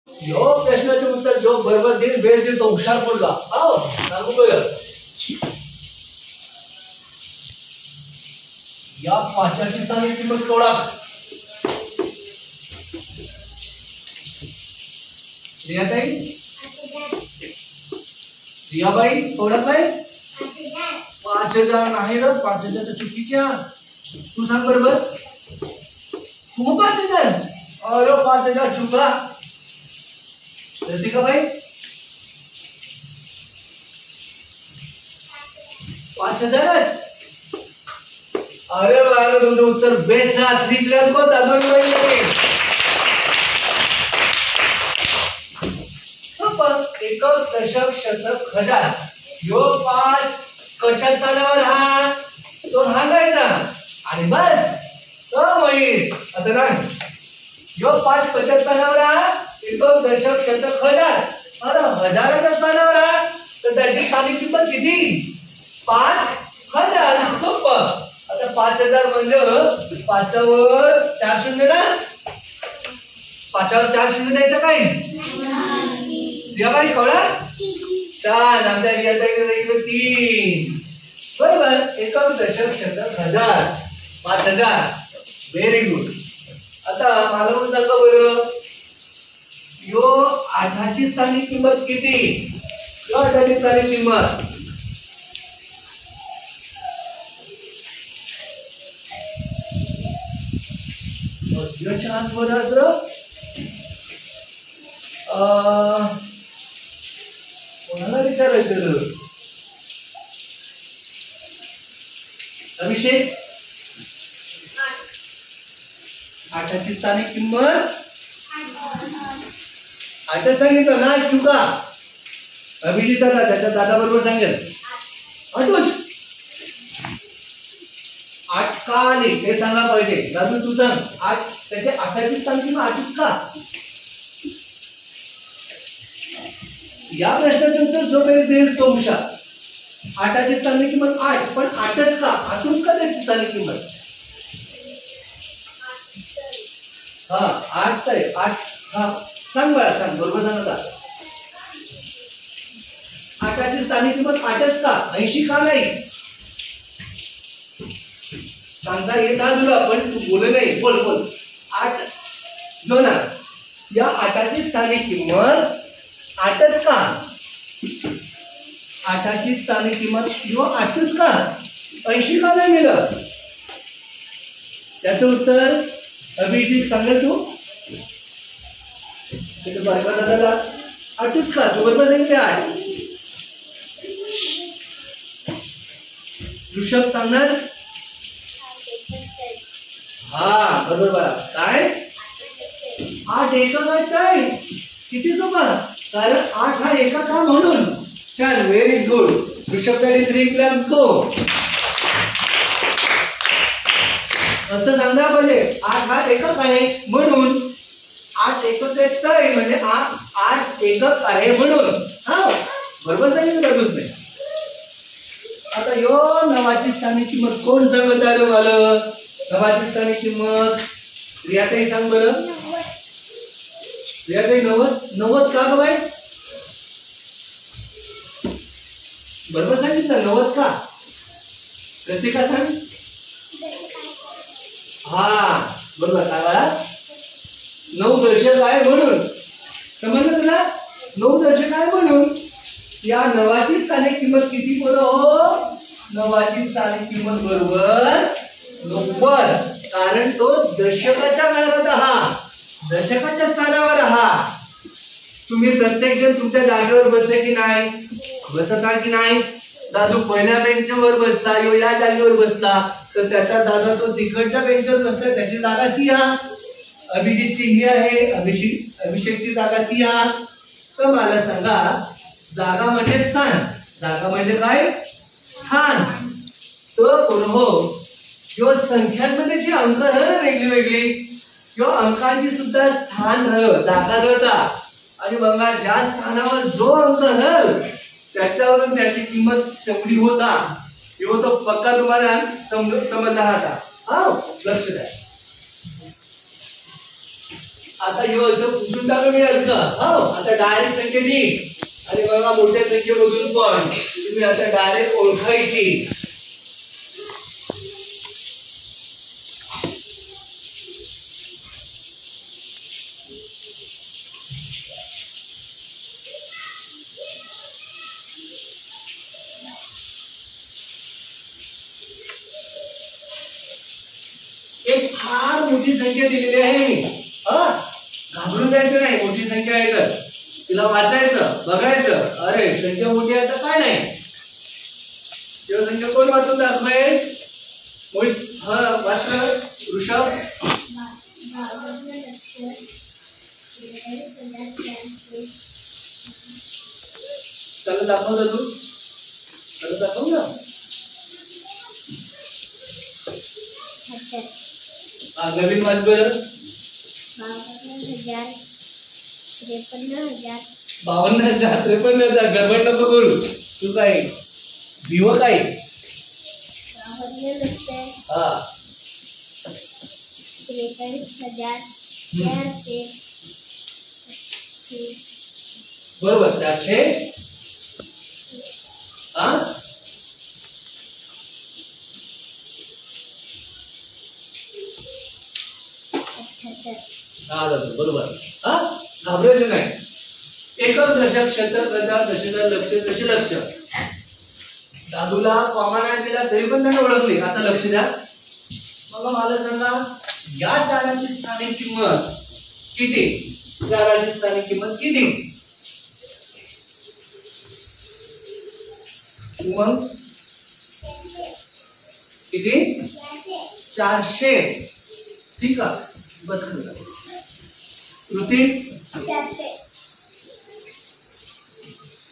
यो प्रश्नाचे उत्तर जो बरोबर देईल वेळ देईल तो हुशार मुलगा. हो सांगू बघ. या पाचव्याची स्थानिक किंमत केवढा? रियाताई रियाबाई केवढा काय? 5000 नाही रे. 5000 चुकीच्या. तू सांग बरोबर. तू 5000. अरे 5000 चुका. रसिका भाई 5000. अरे बाळा तुमचं उत्तर बेस्ट आहे. त्रिकल्यान को दादोडी बाई. सोपं. एकक दशक शतक हजार. यो 5 कच्या स्थानावर हा तो सांगायचा आणि बस. तो माहित आता नाही. यो 5 कच्या स्थानावर हा एकक दशक शतक हजार. अरे हजाराच्या स्थानावर हा तर त्याची स्थानिक किंमत किती? 5000. सोपं. आता 5000 म्हणजे 5 वर 4 शून्य ना. 5 वर 4 शून्य द्यायचं काय? रियाबाई कळा. छान. आमच्या रियाताईने दिलं 3. बरोबर. एकक दशक शतक हजार. 5000. Very good. आता मला म्हणून सांगा बरं. यो 8ची स्थानिक किंमत किती? यो 8ची स्थानिक किंमत छान. बरं कोणाला विचारायचं? अभिषेक 8ची स्थानिक किंमत 8 सांगितलं ना. चुका. अभिजिताला त्याच्या दादा बरोबर सांगेल 8च. 8 का आली हे सांगा पाहिजे. दादू तू सांग. 8 त्याचे 8ची स्थानिक किंमत 8च का? या प्रश्नाचे उत्तर जो वेळ देईल तो हुशार. 8ची स्थानिक किंमत 8 पण 8च का? 8च का त्याची स्थानिक किंमत? हा 8 आहे. 8 हा सांग बरं. सांग बरोबर सांग. आता 8ची स्थानिक किंमत 8च का? 80 का नाही? सांगता येत हा तुला पण तू बोल नाही. बोल बोल. 8 जो ना. या 8ची स्थानिक किंमत 8च का? 8ची स्थानिक किंमत यो 8च का? 80 का नाही मिळत? त्याचं उत्तर अभिजित सांगेल. तू दादाला 8च का? तू बरोबर सांगितले 8. ऋषभ सांगणार. हा बरोबर. काय 8 एकक आहे काय? किती सोपा. कारण 8 हा एकक का म्हणून. छान. Very good. ऋषभसाठी 3 क्लास गो. असं सांगा पाहिजे. 8 हा एकक आहे म्हणून. 8 एकक आहे म्हणजे 8 एकक आहे म्हणून. हा बरोबर सांगितलं तुझं. आता यो 9ची स्थानिक किंमत कोण सांगत आलं मला? 9ची स्थानिक किंमत रियाताई सांग बरं. रियाताई 90 का ग बाई? बरोबर सांगितलं 90 का? रसिका सांग. हा बरोबर. काय बाळा? 9 दशक आहे म्हणून. समजलं तुला? 9 दशक आहे म्हणून. या 9ची स्थानिक किंमत किती बरोबर? 9ची स्थानिक किंमत बरोबर 90. कारण तो दशकाच्या घरात हा. दशकाच्या स्थानावर हा. तुम्ही प्रत्येक जण तुमच्या जागेवर बसले की नाही? बसता की नाही? दादू पहिल्या बेंचवर बसला. यो या जागेवर बसला तर त्याचा दादा तो तिकडच्या बेंचवर बसला. त्याची जागा ती हा. अभिजितची ही आहे. अभिषेकची जागा ती हा. तर मला सांगा जागा म्हणजे स्थान. जागा म्हणजे काय? स्थान. तर हो किंवा संख्यांमध्ये जी अंक राहतात वेगळी वेगळी किंवा अंकांची सुद्धा स्थान जागा राहतात. आणि बघा ज्या स्थानावर जो अंक राहील त्याच्यावरून त्याची किंमत तेवढी होता. किंवा तो पक्का तुम्हाला समजला आता. हा लक्ष द्या. आता हे असं पुसून टाकलं मी असं हो. आता डायरेक्ट संख्या दी आणि बघा मोठ्या संख्येमधून पण तुम्ही आता डायरेक्ट ओळखायची. एक फार मोठी संख्या दिलेली आहे मी घाबरून जायचं नाही. मोठी संख्या आहे तर तिला वाचायचं बघायचं. अरे संख्या मोठी आहे तर काय नाही. तेव्हा संख्या कोण वाचून दाखवेल? मोहित वाच ऋषभ. त्याला दाखव तू त्याला दाखव ना. नवीन वाच बरं. 52,000 53,000 गडबड नको करू. तू काय भिव काय हा 43,000 बरोबर 400 हा बरोबर हा घाबरायचं नाही. एकक दशक शतक हजार दशक लक्ष दशलक्ष. दादूला कॉमा नाही दिला तरी पण त्याने ओळखले. आता लक्ष द्या. मग मला सांगा या चाराची स्थानिक किंमत किती? चाराची स्थानिक किंमत किती? मग किती? 400. ठीक आहे बस खरं. कृती 400.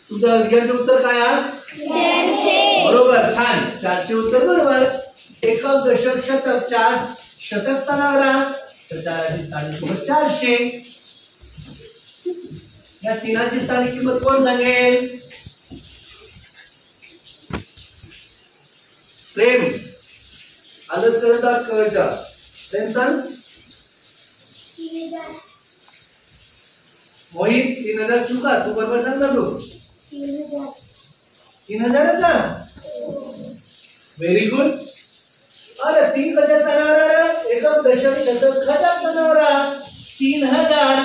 तुझं अज्ञानचं उत्तर काय आहे? 400. बरोबर छान. 400 उत्तर बरोबर. एकक दशक शतक 4 शतक स्थानावर तर चाराची स्थानिक किंमत 400. या तीनाची स्थानिक किंमत कोण सांगेल? प्रेम आलंच करत कळच्या. प्रेम सांग. 3,000. मोहित 3,000 चुका. तू बरोबर सांग ना. तू 3,000. 3,000चा व्हेरी गुड. अरे 3 कशा स्थानावर? एकक दशक शतक हजार स्थानावर 3,000.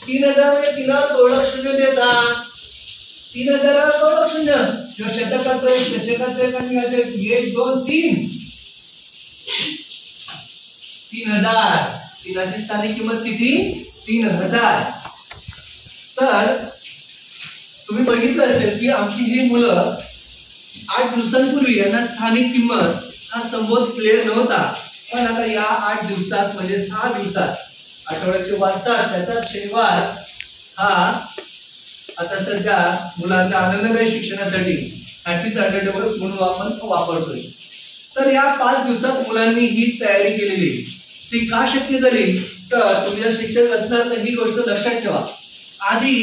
3,000 म्हणजे 3 गोळक शून्य देता. 3,000 गोळक शून्य. जो शतकाचं दशकाचं कन्याचं 1 2 3 3,000. तीनाची स्थानिक किंमत किती? 3,000. तर तुम्ही बघितलं असेल की आमची ही मुलं 8 दिवसांपूर्वी यांना स्थानिक किंमत हा संबोध क्लिअर नव्हता. पण आता या 8 दिवसात म्हणजे 6 दिवसात आठवड्याचे वारसा त्याचा शनिवार हा आता सध्या मुलांच्या आनंददायी शिक्षणासाठी हॅपी सॅटर्डे म्हणून आपण वापरतोय. तर या 5 दिवसात मुलांनी ही तयारी केलेली. ती का शक्य झाली? तर तुम्ही जर शिक्षक असणार तर ही गोष्ट लक्षात ठेवा. आधी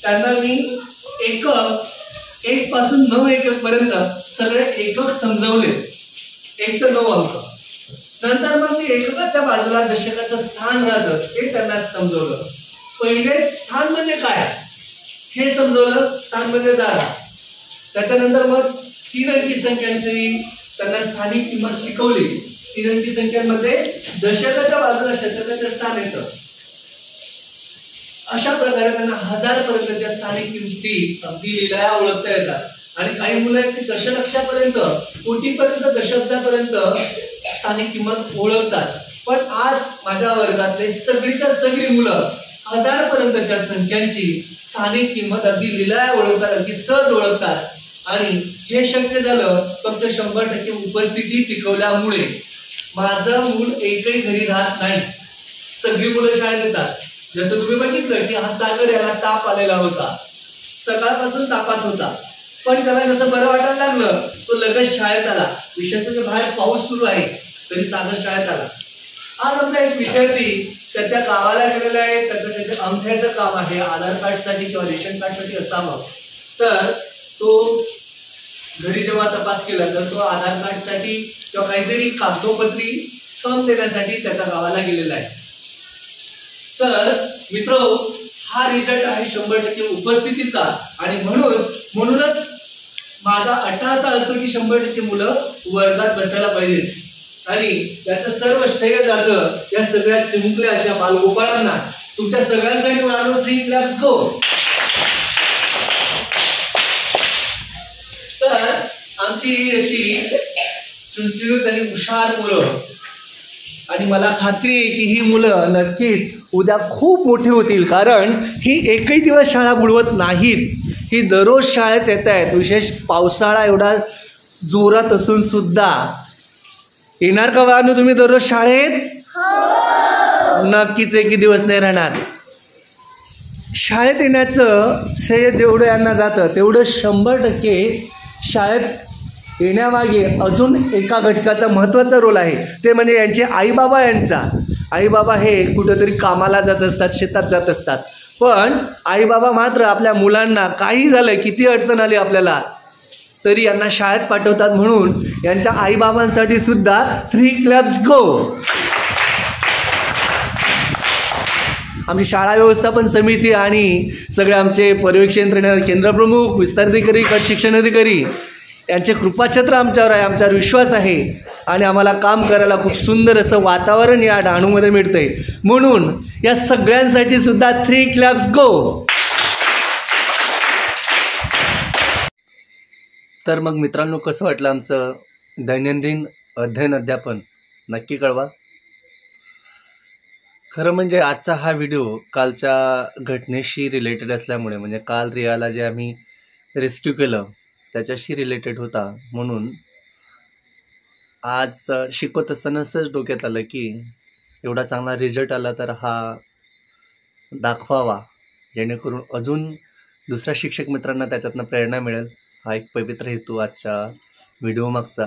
त्यांना मी एकक 1 पासून 9 एकक पर्यंत सगळे एकक समजवले. 1 ते 9 अंक. नंतर मग मी एककाच्या बाजूला दशकाचं स्थान राहतं हे त्यांना समजवलं. पहिले स्थान म्हणजे काय हे समजवलं. स्थान म्हणजे जागा. त्याच्यानंतर मग 3 अंकी संख्यांची त्यांना स्थानिक किंमत शिकवली. 3 अंकी संख्यांमध्ये दशकाच्या बाजूला शतकाचं स्थान येतं. अशा प्रकारे त्यांना 1000 पर्यंतच्या स्थानिक किमती अगदी लिहिल्या ओळखता येतात. आणि काही मुलं आहेत ते दशलक्षापर्यंत कोटीपर्यंत दशाब्दापर्यंत स्थानिक किंमत ओळखतात. पण आज माझ्या वर्गातले सगळीच्या सगळी मुलं 1000 पर्यंतच्या संख्यांची स्थानिक किंमत अगदी लिहिल्या ओळखतात. अगदी सहज ओळखतात. आणि हे शक्य झालं फक्त 100% उपस्थिती टिकवल्यामुळे. माझं मूल एकही घरी राहत नाही. सगळी मुलं शाळेत येतात. जसं तुम्ही बघितलं की हा सागर याला ताप आलेला होता. सकाळपासून तापात होता. पण त्याला जसं बरं वाटायला लागलं तो लगेच शाळेत आला. विशेषतः म्हणजे बाहेर पाऊस सुरू आहे तरी सागर शाळेत आला. आज आमचा एक विद्यार्थी त्याच्या गावाला गेलेला आहे. त्याचं अंगठ्याचं काम आहे. आधार कार्डसाठी किंवा रेशन कार्डसाठी असावं. तर तो घरी जेव्हा तपास केला तर तो आधार कार्डसाठी किंवा काहीतरी कागदोपत्री फॉर्म देण्यासाठी त्याच्या गावाला गेलेला आहे. तर मित्र, हा रिझल्ट आहे 100% उपस्थितीचा आणि म्हणूनच माझा अट्टाहास असतो की 100% मुलं वर्गात बसायला पाहिजेत आणि त्याचं सर्व श्रेय जातं या सगळ्या चिमुकल्या अशा बालगोपाळांना. तुमच्या सगळ्यांसाठी म्हणालो 3 क्लॅप्स गो. तर आमची अशी चुणचुणीत आणि हुशार मुलं आणि मला खात्री आहे की ही मुलं नक्कीच उद्या खूप मोठी होतील, कारण ही एकही दिवस शाळा बुडवत नाहीत. ही दररोज शाळेत येत आहेत. विशेष पावसाळा एवढा जोरात असून सुद्धा. येणार का बाळांनो तुम्ही दररोज शाळेत? नक्कीच एकही दिवस नाही राहणार. शाळेत येण्याचं श्रेय जेवढं यांना जातं तेवढं 100% शाळेत येण्यामागे अजून एका घटकाचा महत्त्वाचा रोल आहे, ते म्हणजे यांचे आईबाबा. यांचा आईबाबा हे कुठेतरी कामाला जात असतात, शेतात जात असतात, पण आईबाबा मात्र आपल्या मुलांना काही झालं, किती अडचण आली आपल्याला, तरी यांना शाळेत पाठवतात. म्हणून यांच्या आईबाबांसाठी सुद्धा 3 क्लॅप्स गो. आमची शाळा व्यवस्थापन समिती आणि सगळे आमचे पर्यवेक्षण केंद्रप्रमुख, विस्तार अधिकारी, गट शिक्षण अधिकारी यांचे कृपाछत्र आमच्यावर आहे, आमच्यावर विश्वास आहे आणि आम्हाला काम करायला खूप सुंदर असं वातावरण या डहाणूमध्ये मिळतंय. म्हणून या सगळ्यांसाठी सुद्धा 3 क्लॅप्स गो. तर मग मित्रांनो, कसं वाटलं आमचं दैनंदिन अध्ययन अध्यापन नक्की कळवा. खरं म्हणजे आजचा हा व्हिडिओ कालच्या घटनेशी रिलेटेड असल्यामुळे, म्हणजे काल रियाला जे आम्ही रेस्क्यू केलं त्याच्याशी रिलेटेड होता, म्हणून आज शिकवत असताना असंच डोक्यात आलं की एवढा चांगला रिझल्ट आला तर हा दाखवावा, जेणेकरून अजून दुसऱ्या शिक्षक मित्रांना त्याच्यातनं प्रेरणा मिळेल. हा एक पवित्र हेतू आजच्या व्हिडिओ मागचा.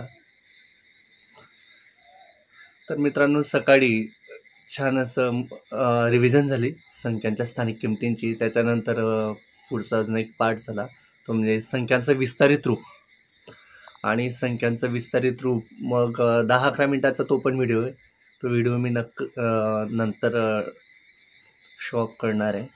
तर मित्रांनो, सकाळी छान असं रिव्हिजन झाली संख्यांच्या स्थानिक किमतींची. त्याच्यानंतर पुढचा अजून एक पार्ट झाला, तो म्हणजे संख्यांचं विस्तारित रूप. आणि संख्यांचं विस्तारित रूप मग 10-11 मिनिटाचा तो पण व्हिडिओ आहे. तो व्हिडिओ मी नंतर शो ऑफ करणार आहे.